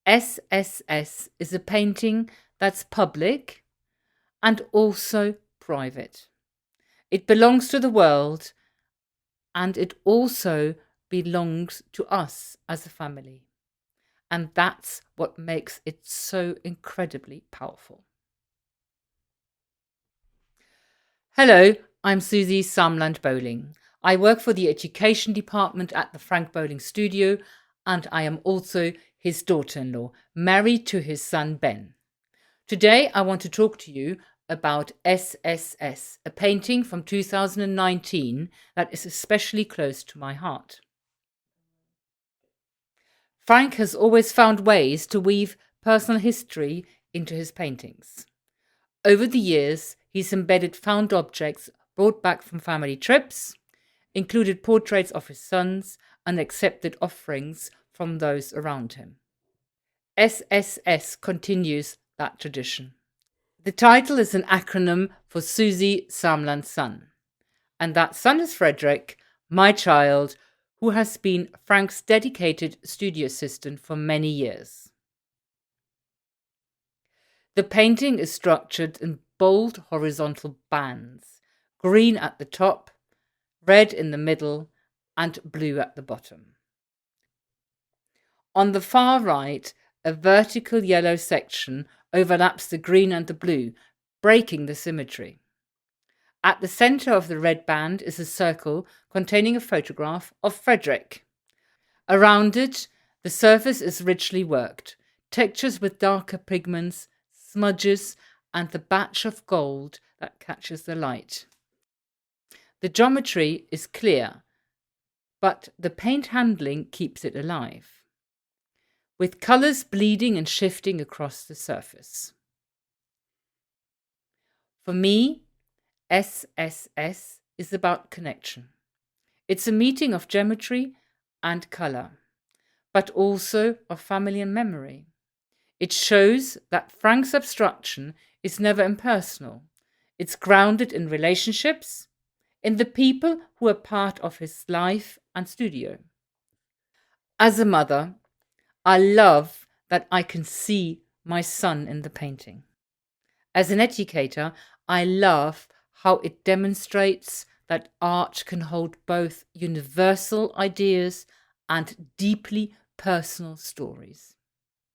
SSS is a painting that's public and also private. It belongs to the world, and it also belongs to us as a family. And that's what makes it so incredibly powerful. Hello, I'm Susi Sahmland Bowling. I work for the education department at the Frank Bowling Studio, and I am also his daughter-in-law, married to his son Ben. Today I want to talk to you about SSS, a painting from 2019 that is especially close to my heart. Frank has always found ways to weave personal history into his paintings. Over the years, he's embedded found objects brought back from family trips, included portraits of his sons, and accepted offerings from those around him. SSS continues that tradition. The title is an acronym for Susi Sahmland's son, and that son is Frederik, my child, who has been Frank's dedicated studio assistant for many years. The painting is structured in bold horizontal bands, green at the top, red in the middle, and blue at the bottom. On the far right, a vertical yellow section overlaps the green and the blue, breaking the symmetry. At the centre of the red band is a circle containing a photograph of Frederik. Around it, the surface is richly worked, textures with darker pigments, smudges, and the batch of gold that catches the light. The geometry is clear, but the paint handling keeps it alive, with colours bleeding and shifting across the surface. For me, SSS is about connection. It's a meeting of geometry and colour, but also of family and memory. It shows that Frank's abstraction is never impersonal. It's grounded in relationships, in the people who are part of his life and studio. As a mother, I love that I can see my son in the painting. As an educator, I love how it demonstrates that art can hold both universal ideas and deeply personal stories.